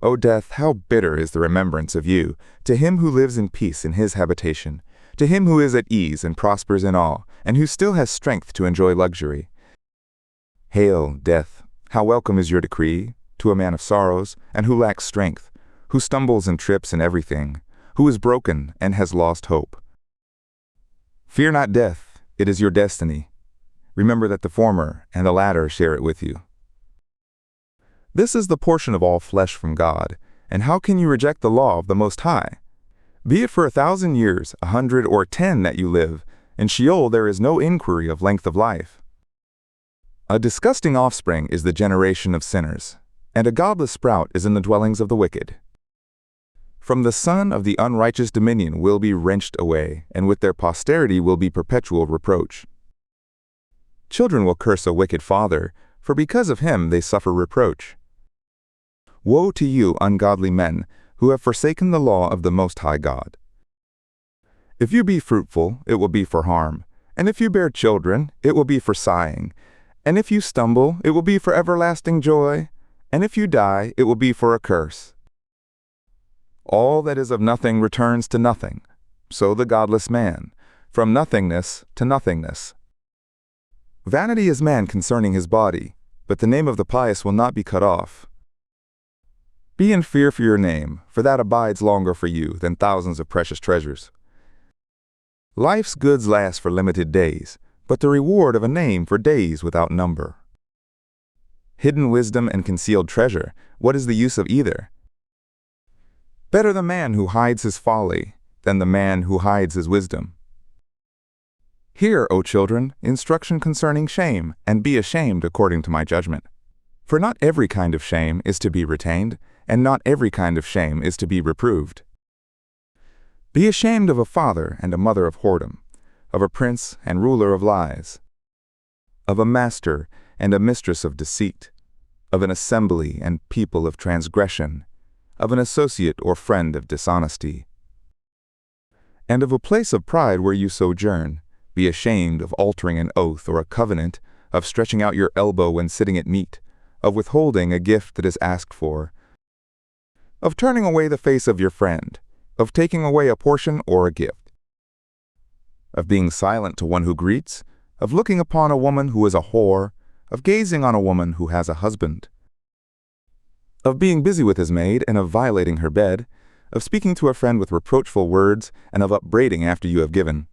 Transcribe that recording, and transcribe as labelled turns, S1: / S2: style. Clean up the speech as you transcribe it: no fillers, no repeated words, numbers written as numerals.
S1: O death, how bitter is the remembrance of you, to him who lives in peace in his habitation, to him who is at ease and prospers in all, and who still has strength to enjoy luxury. Hail, death, how welcome is your decree to a man of sorrows, and who lacks strength, who stumbles and trips in everything, who is broken and has lost hope. Fear not death, it is your destiny. Remember that the former and the latter share it with you. This is the portion of all flesh from God, and how can you reject the law of the Most High? Be it for 1,000 years, 100, or 10 that you live, in Sheol there is no inquiry of length of life. A disgusting offspring is the generation of sinners, and a godless sprout is in the dwellings of the wicked. From the son of the unrighteous dominion will be wrenched away, and with their posterity will be perpetual reproach. Children will curse a wicked father, for because of him they suffer reproach. Woe to you, ungodly men, who have forsaken the law of the Most High God. If you be fruitful, it will be for harm, and if you bear children, it will be for sighing, and if you stumble, it will be for everlasting joy, and if you die, it will be for a curse. All that is of nothing returns to nothing, so the godless man, from nothingness to nothingness. Vanity is man concerning his body, but the name of the pious will not be cut off. Be in fear for your name, for that abides longer for you than thousands of precious treasures. Life's goods last for limited days, but the reward of a name for days without number. Hidden wisdom and concealed treasure, what is the use of either? Better the man who hides his folly than the man who hides his wisdom. Hear, O children, instruction concerning shame, and be ashamed according to my judgment. For not every kind of shame is to be retained, and not every kind of shame is to be reproved. Be ashamed of a father and a mother of whoredom, of a prince and ruler of lies, of a master and a mistress of deceit, of an assembly and people of transgression, of an associate or friend of dishonesty, and of a place of pride where you sojourn. Be ashamed of altering an oath or a covenant, of stretching out your elbow when sitting at meat, of withholding a gift that is asked for, of turning away the face of your friend, of taking away a portion or a gift, of being silent to one who greets, of looking upon a woman who is a whore, of gazing on a woman who has a husband, of being busy with his maid and of violating her bed, of speaking to a friend with reproachful words and of upbraiding after you have given.